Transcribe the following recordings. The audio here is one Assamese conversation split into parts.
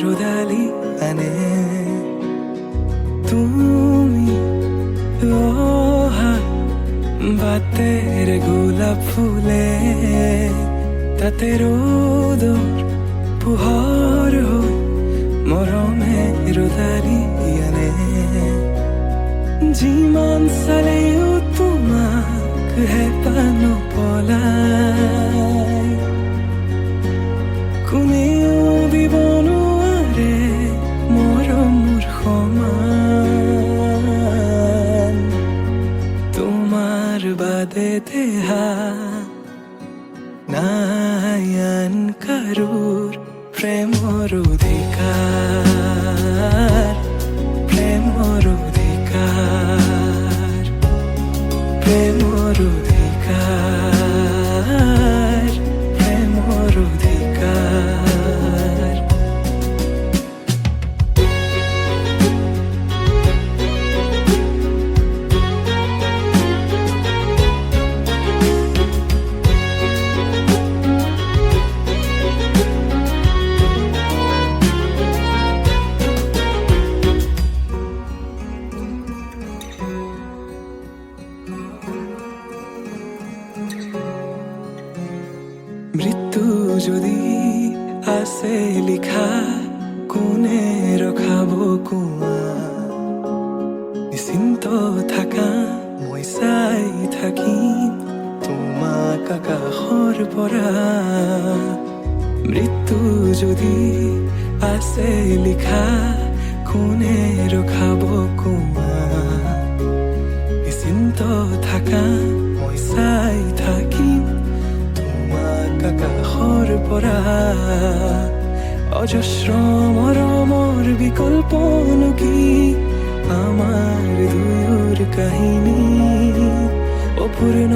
ৰোদালি আনে তুমি লোহা বাতেৰ গোলাপ ফুলে তাতে ৰোদৰ পোহৰ হৈ মৰমে ৰ'দালি আনে যিমান চালেও তোমাক হেঁপাহ নপলায় কোনেও দিব নোৱাৰে মৰমৰ সমান তোমাৰ বাদে দেহা নাই আন কাৰোৰ প্ৰেমৰ অধিকাৰ প্ৰেমৰ অধিকাৰ প্ৰেমৰ অধিকাৰ প্ৰেমৰ অধিকাৰ মৃত্যু যদি আছে লিখা কোনে ৰখাব কোৱা নিশ্চিন্ত থাকা মই চাই থাকিম তোমাক আকাশৰ পৰা মৃত্যু যদি আছে লিখা কোনে ৰখাব কোৱা নিশ্চিন্ত থাকা মই চাই থাকিম আকাশৰ পৰা অজস্ৰ মৰমৰ বিকল্পনো কি আমাৰ দুয়োৰ কাহিনী অপূৰ্ণ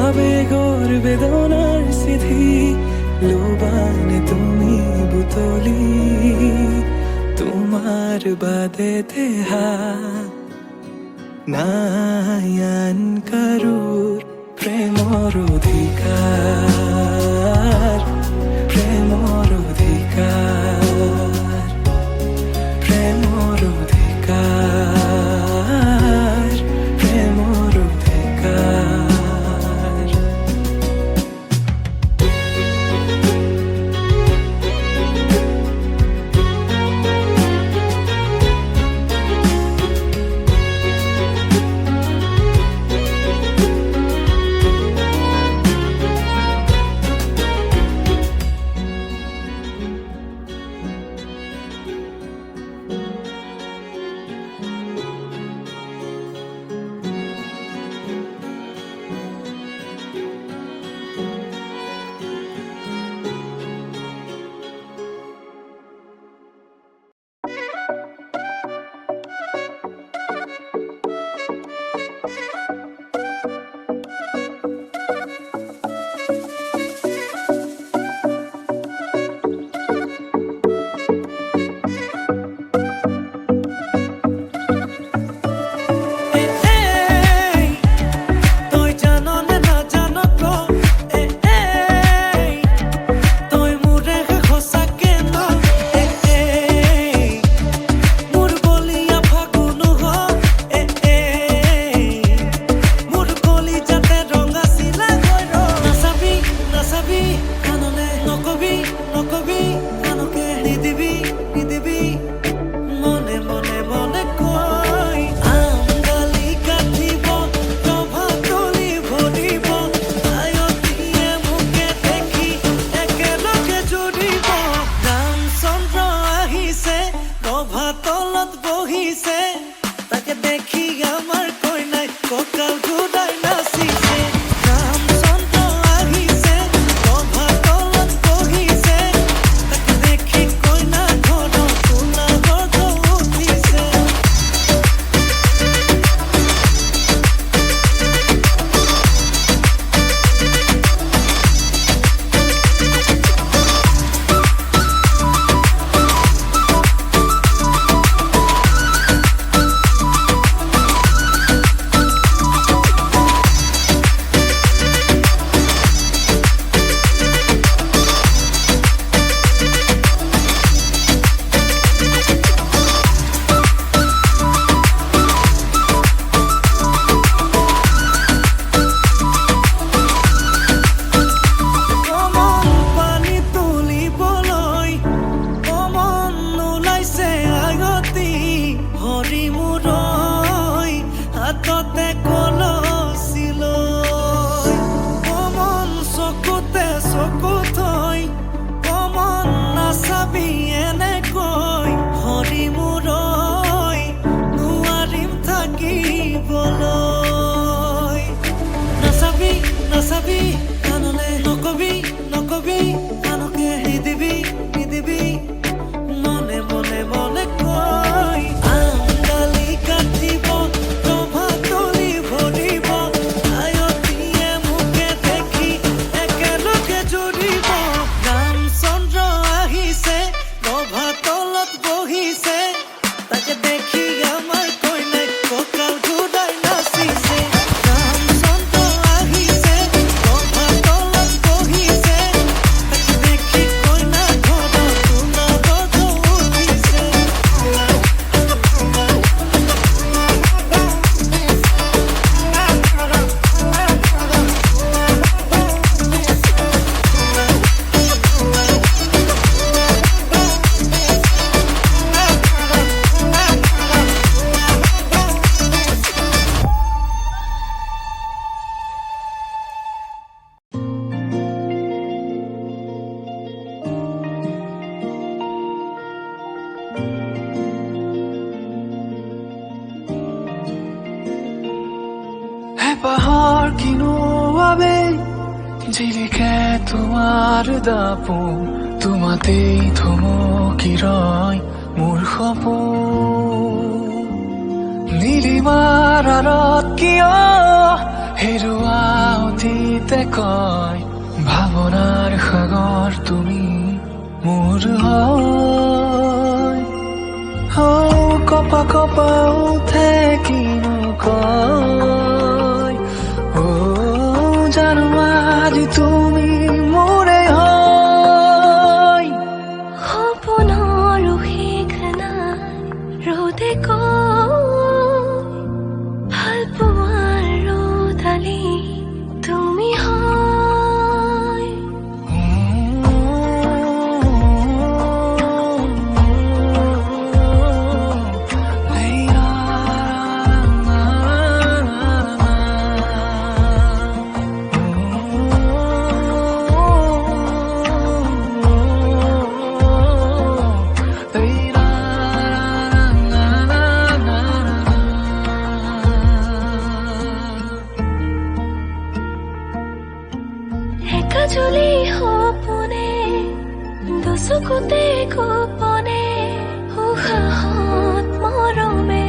আবেগৰ বেদনাৰ চিঠি লোবানে তুমি বুটলি তোমাৰ বাদে দেহা নাই আন কাৰোৰ প্ৰেমৰ অধিকাৰ প্ৰেমৰ অধিকাৰ প্ৰেমৰ অধিকাৰ প্ৰেমৰ অধিকাৰ কঁকাল ঘূৰাই নাচিছে ৰামচন্দ্ৰ আহিছে জিলিকে তোমাৰ দাপোন তোমাতেই থমকি ৰয় মোৰ সপোন নীলিমাৰ আঁৰত কিয় হেৰুৱা অতীতে কয় ভাৱনাৰ সাগৰ তুমি মোৰ হয় কপা কপা উঠে কিনো কয় জানো আজি তুমি মোৰে হয় সপোনৰ শেষ নাই ৰ'দে কয় ভাল পোৱাৰ ৰ'দালি তুমি হয় একাজলি সপোনে দুচকুতে গোপনে উশাহত মৰমে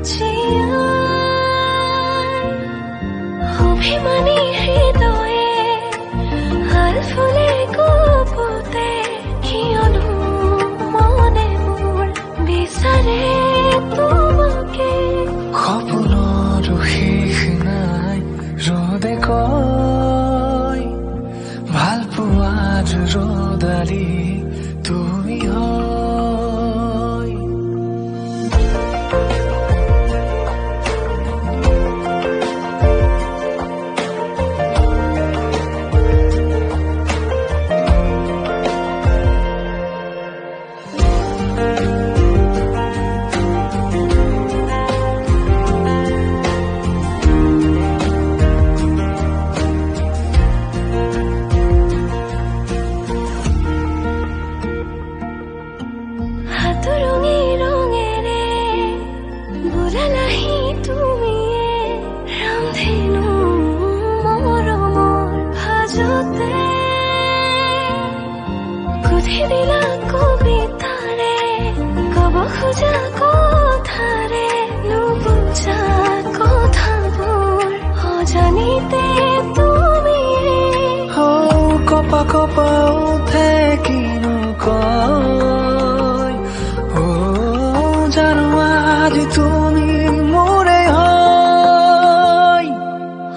জীয়াই অভিমানী হৃদয়ে হাল ফুলে গোপতে কিয়নো মনে মোৰ বিচাৰে তোমাকে সপোনৰ শেষ নাই ৰ'দে কয় ভাল পোৱাৰ ৰ'দালি তুমি হয় হাতৰঙি ৰঙেৰে বুলালাহি তুমিয়ে ৰামধেনু মৰমৰ ভাজতে গুঠি দিলা কবিতাৰে কব খোজা কথাৰে নুবুজা কথাবোৰ অজানিতে তুমিয়ে কপা কপা উঠে কিনো কয় জানো আজি তুমি মোৰে হয়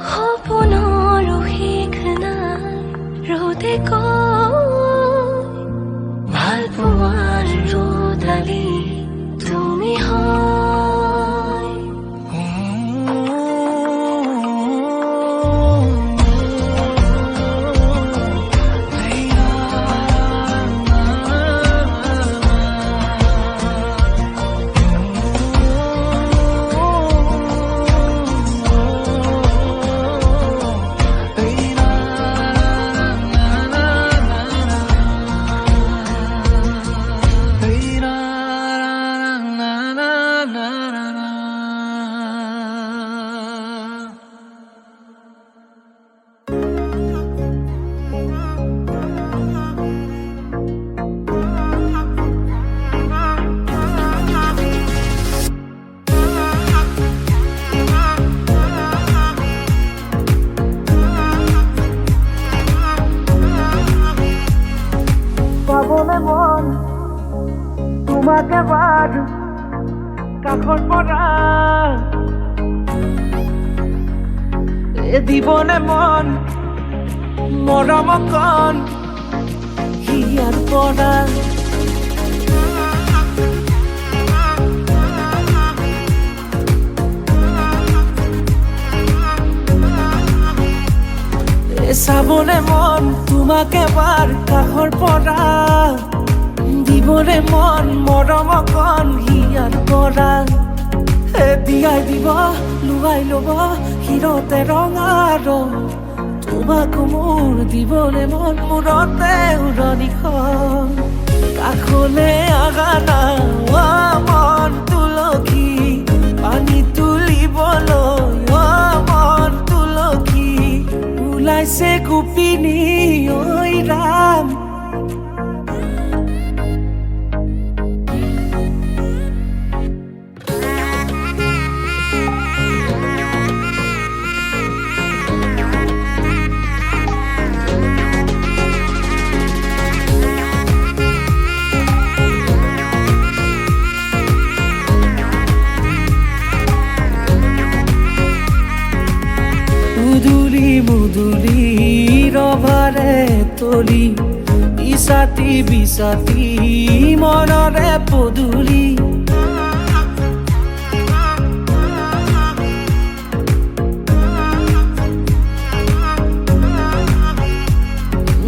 সপোনৰ শেষ নাই ৰ'দে কয় ভাল পোৱাৰ ৰ'দালি তুমি হয় পাবলে মন তোমাকে বাদ কাষৰ পৰা দিবনে মন মৰম কণ হিয়াৰ পৰা চাবলে মন তোমাকে বাৰ কাষৰ পৰা দিবলে মন মৰম কণ হিয়াৰ পৰা দিয়াই দিব লুৱাই ল'ব হিৰতে ৰঙা ৰং তোমাকো মোৰ দিবলে মন মূৰতে উৰণিখন কাষলে আগানা মন তুলসী পানী তুলিবলৈ মন তুলসী ওলাইছে গোপিনী ঐ ৰাম মুদুলি মুদুলি ৰভাৰে তলি বিছাতি বিছাতি মনৰে পদুলি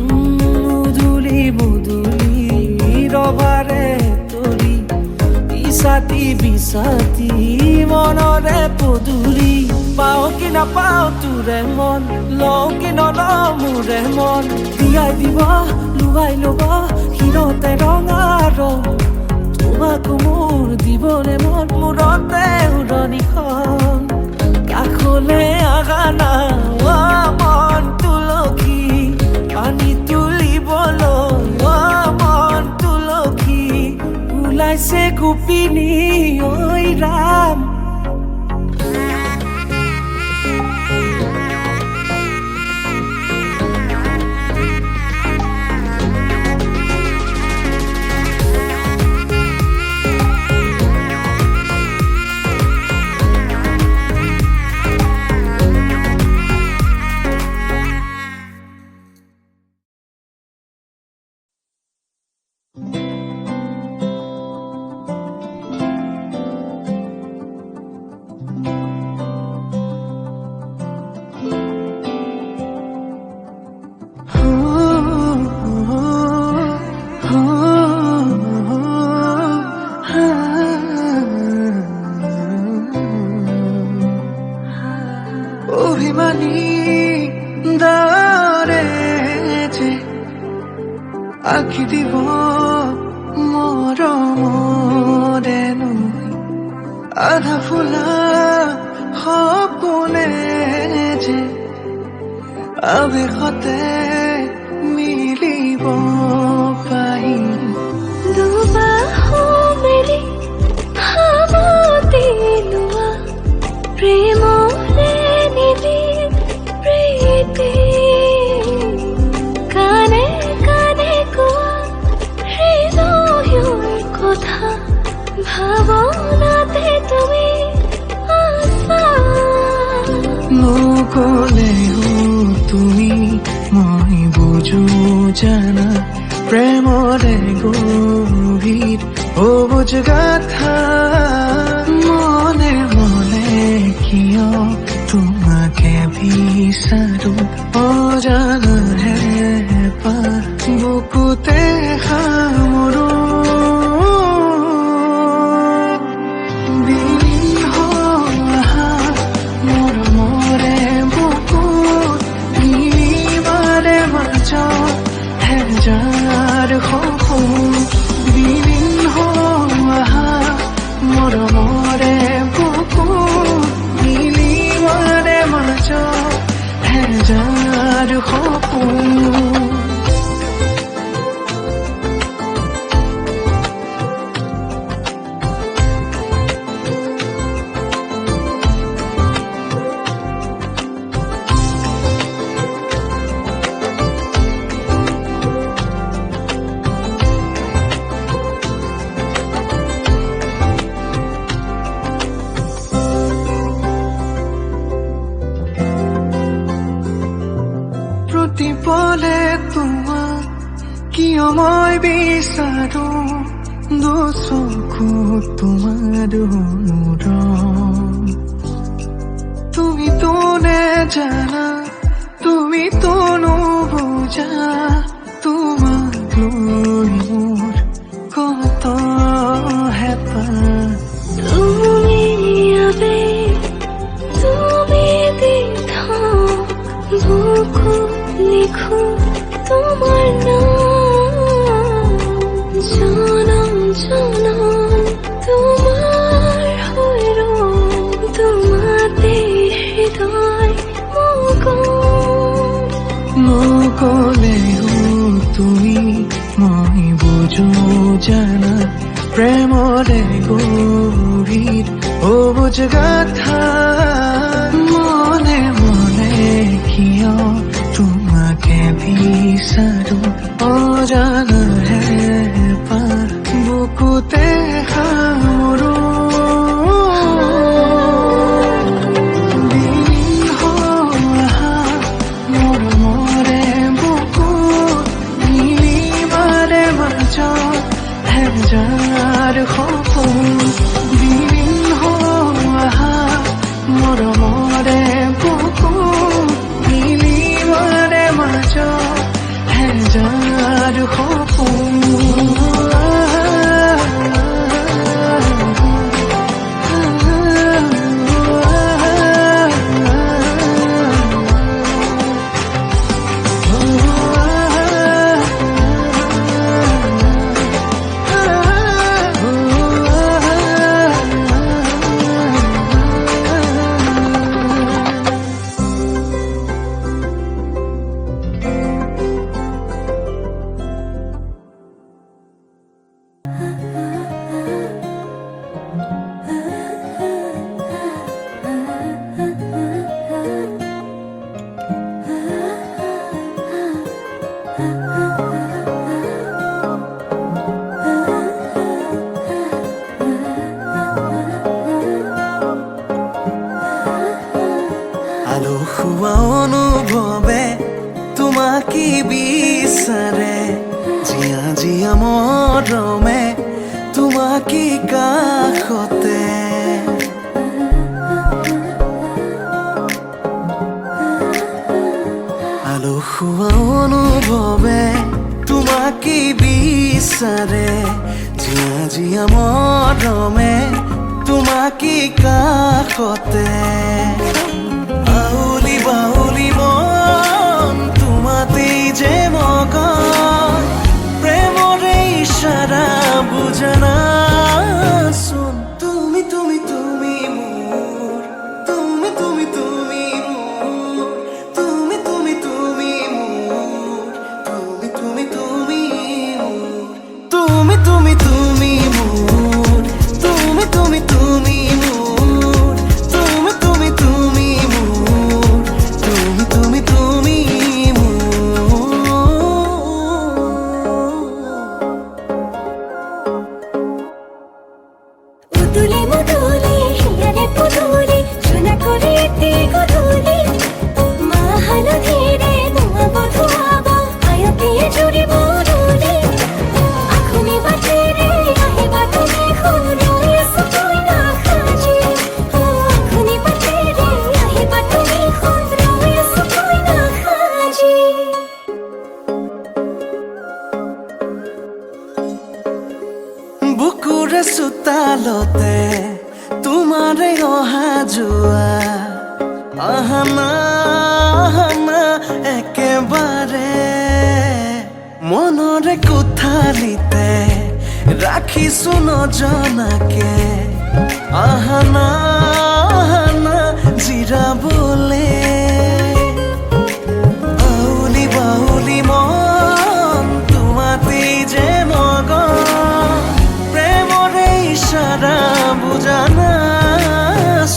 মুদুলি মুদুলি ৰভাৰে তলি বিছাতি বিছাতি মনৰে পদুলি পাও কি নাপাও তোৰে মন লওঁ কি নলওঁ মোৰে মন দিয়াই দিব লুৱাই ল'ব শিৰতে ৰঙা ৰং তোমাকো মোৰ দিবনে মন মূৰতে উৰণিখন কাষলে আহা না মন তুলসী পানী তুলিবলৈ মন তুলসী ওলাইছে গোপিনী ঐ ৰাম অভিমানী দাৰে যে আঁকি দিব মৰমৰেনো আধা ফুলা সপোনে যে আৱেশতে মিলিব পাহি দুবাহু মেলি সাৱতি লোৱা প্ৰেমৰে নিলি প্ৰীতি কানে কানে কোৱা হৃদয়ৰ কথা ভাৱনাতে তুমি আছা নকলেও তুমি মই বুজো জানা প্ৰেমৰে গভীৰ সবুজ গাথা মনে মনে কিয় তোমাকে বিচাৰো অজানাহে বুকুতে সামৰো বিলীন হোৱা মৰমৰে বুকুত নিবাৰে মাজত হেজাৰ সপোন বিলীন হোৱা মৰমৰে বুকুত নিবাৰে মাজত হেজাৰ সপোন প্ৰতিপলে তোমাক কিয় মই বিচাৰো দুচকু তোমাৰ অনুৰণ তুমিতো নেজানা তুমিতো নুবুজা তোমাক লৈ মোৰ কত হেঁপাহ তুমি আবেগ তুমি দিঠা বুকু লিখো তোমাৰ নাম জনম জনম তোমাৰ হইল তোমাতে হৃদয় মগন যোজনা প্ৰেমৰে গভীৰ অবুজ গাথা মনে মনে কিয় তোমাকে বিচাৰো অজানাহে পাৰ বুকুতে সামৰো যাৰ সপোন দিন অহা মৰমৰে বুকুত মিলিবৰে মাজত হেজাৰ সপোন আলসুৱা অনুভৱে তোমাকে বিচাৰে জিয়া জিয়া মৰমে তোমাকে কাষতে আলসুৱা অনুভৱে তোমাকে বিচাৰে জিয়া জিয়া মৰমে তোমাকে কাষতে বাউলি বাউলি মন তোমাতেই যে মগন প্ৰেমৰে ইশাৰা বুজানা চোন তুমি তুমি তুমি মোৰ তুমি তুমি তুমি মোৰ তুমি তুমি তুমি মোৰ তুমি তুমি তুমি মোৰ তুমি তুমি তুমি মোৰ তুমি তুমি তুমি মোৰ তুমি তুমি তুমি মুদুলি মুদুলি হিয়ারে পুদুলি সোনা করে এতে গধুলি মা হালধিরে ধোঁয়া বধুয়াব আয়তিয়ে জুড়ি বদুলি আখুনি বাটে রে আহিবা তুমি খুরুয়ে সুতুই না খাজি আখুনি বাটে রে আহিবা তুমি খুরুয়ে সুতুই না খাজি বুকুৰে চোতালতে তোমাৰে অহা যোৱা আহানা আহানা একেবাৰে মনৰে কোঠালিতে ৰাখিছো নজনাকে আহানা আহানা জিৰাবলে বাউলি বাউলি মন তোমাতেই যে মগন প্ৰেমৰে ইশাৰা বুজানা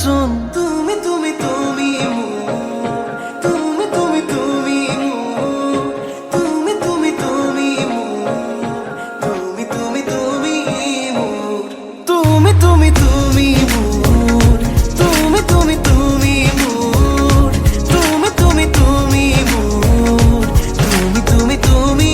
চোন তুমি তুমি তুমি মোৰ তুমি তুমি তুমি মোৰ তুমি তুমি তুমি মোৰ তুমি তুমি তুমি মোৰ তুমি তুমি তুমি মোৰ তুমি তুমি তুমি মোৰ তুমি তুমি তুমি মোৰ তুমি তুমি তুমি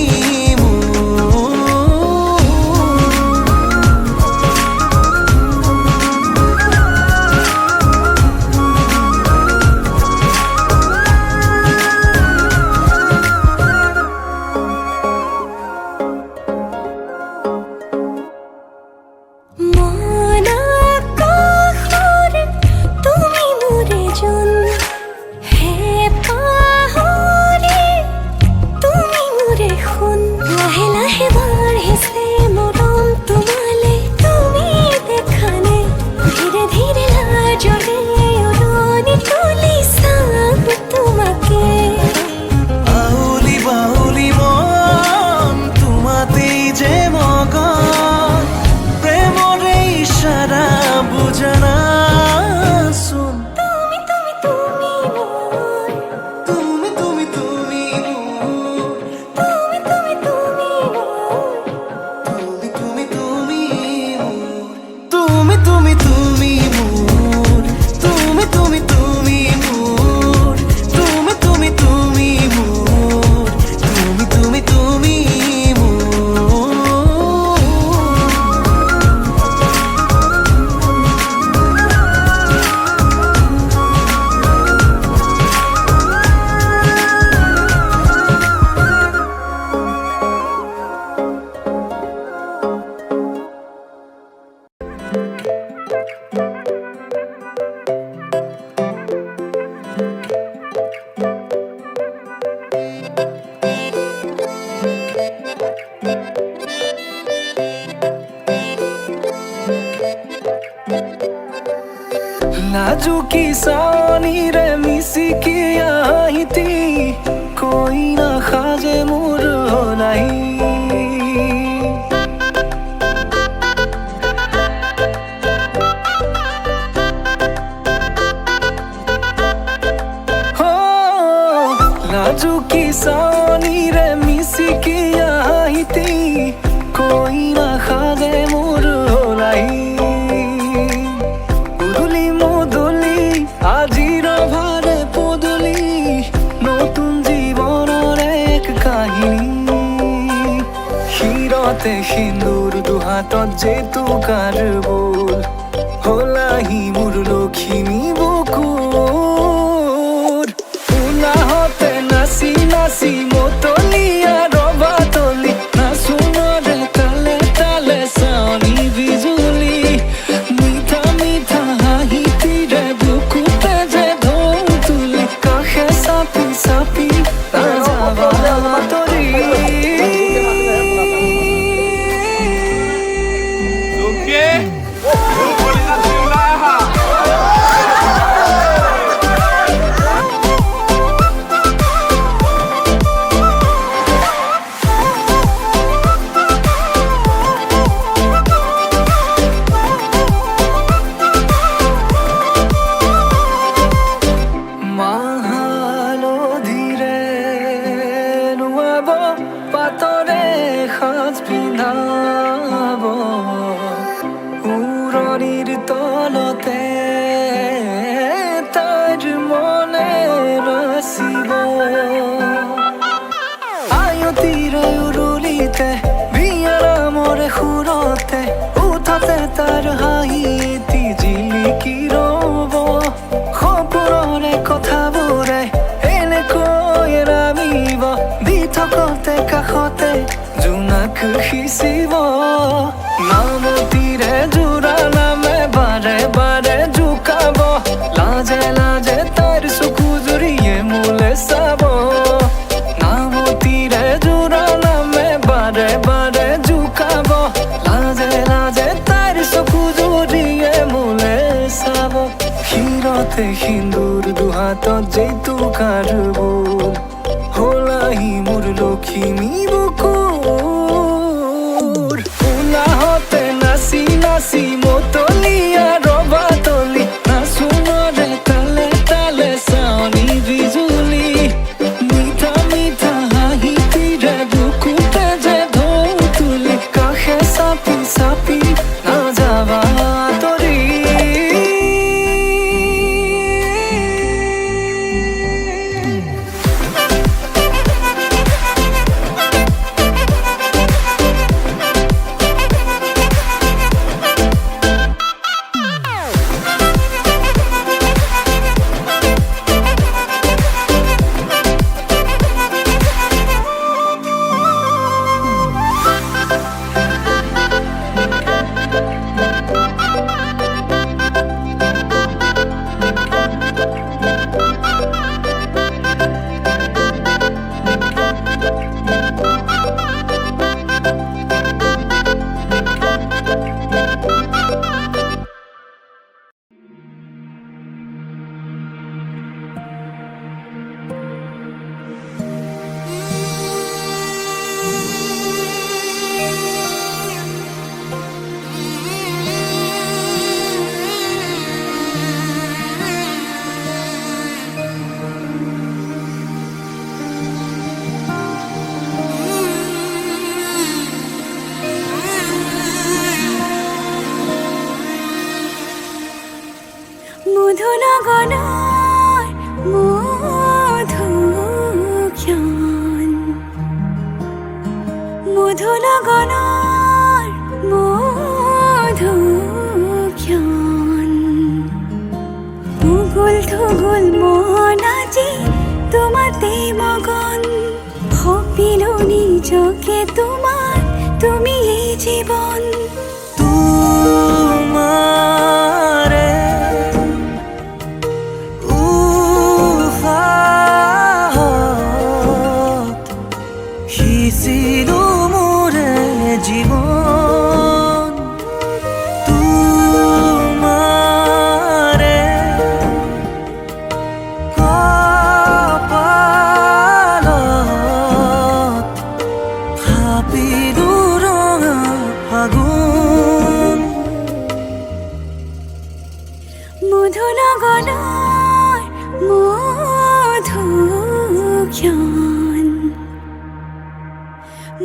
যে মন নাজুকি চাৱনিৰে মিচিকি আহিতি কইনা সাজে মোৰ নাই নাজুকি চাৱনিৰে মিচিকি আহিতি কইনা সাজে মোৰ নাই উদুলি মুদুলি আজিৰ ভাৰে পদূলি নতুন জীৱনৰ এক কাহিনী শিৰতে সিন্দুৰ দুহাতত জেতুকাৰ বোল হলাহি মোৰ লখিমী বুকুৰ উলাহতে নাচি নাচি মতলীয়া ৰবাতলি নাচোনৰে তালে তালে চাৱনি বিজুলি মিঠা মিঠা হাঁহিতিৰে বুকুতে যে ঢৌ তুলি কাষে চাপি চাপি নাযাবা তৰি পাতৰে সাজ পিন্ধাব উৰণিৰ তলতে তাইৰ মনে ৰচিব আয়তিৰে উৰুলিতে বিয়াৰামৰে সুৰতে উঠতে তাৰ হাঁহি এটি জিলিকি ৰ'ব সপোনৰে কথাবোৰে এনেকৈ নামিব দি থকতে কাষতে জোনাক সিঁচিব নামতিৰে জোৰা নামে বাৰে বাৰে জোকাব লাজে লাজে তাইৰ চকু জুৰিয়ে মোলে চাব নামতিৰে জোৰা নামে বাৰে বাৰে জোকাব লাজে লাজে তাইৰ চকু জুৰিয়ে মোলে চাব শিৰতে সিন্দুৰ দুহাতত জেতুকাৰ বোল হলাহি মোৰ লখিমী বুকুৰ উলাহতে নাচি নাচি মতলীয়া ৰবাতলি নাচোনৰে তালে তালে চাৱনি বিজুলি মিঠা মিঠা হাঁহিতিৰে বুকুতে যে ঢৌ তুলি কাষে চাপি চাপি নাযাবা তৰি মধুনগনৰ মধুক্ষণ মধুনগনৰ মধুক্ষণ উগুল থুগুল মন আজি তোমাতে মগন সপিলো নিজকে তোমাৰ তুমি এই জীৱন তোমাৰে সিঁচিলো মোৰে জীৱন তোমাৰে হাপিলো ৰঙা ফাগুন মধু লগনৰ মধু ক্ষণ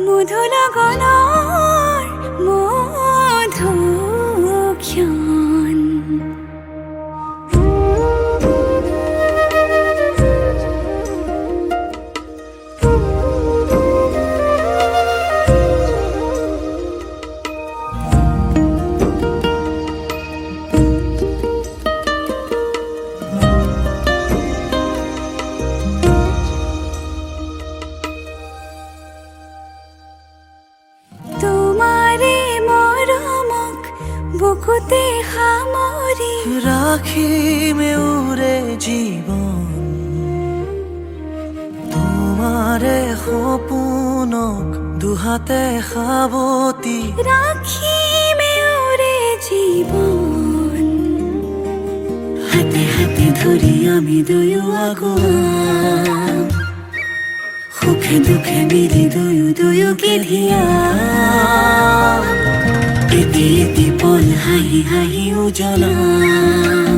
মধু লগনৰ মধু ক্ষণ তোমাৰে মৰমক বুকুতে সামৰি ৰাখিমে উৰে জীৱন তোমাৰে সপোনক দুহাতে সাৱতি ৰাখিমে উৰে জীৱন হাতে হাতে ধৰি আমি দুয়ো আগুৱাম সুখে দুখে মিলি দুয়োকে ধিয়া এটি এটি পল হাঁহি হাঁহি উজ্বলাম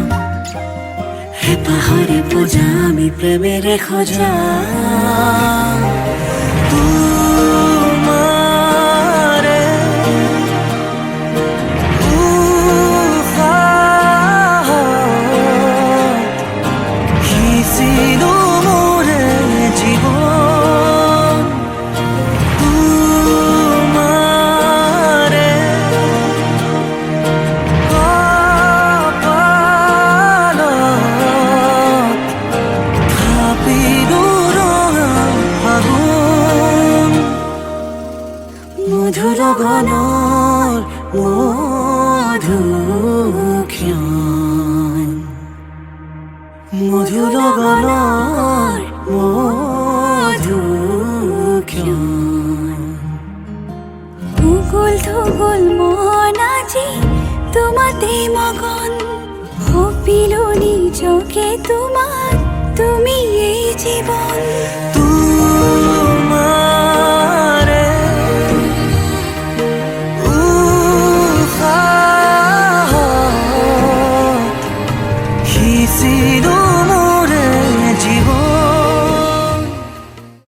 হেঁপাহৰে পূজা আমি প্ৰেমেৰে সজাম তোমাৰে উশাহত সিঁচিলো মোৰে জীৱন তোমাৰে কপালত হাপিলো ৰঙা ফাগুন মধু লগনৰ মধু ক্ষণ মধু লগনৰ মধু ক্ষণ উগুল থুগুল মন আজি তোমাতে মগন সপিলো নিজকে তোমাক তুমি এই জীৱন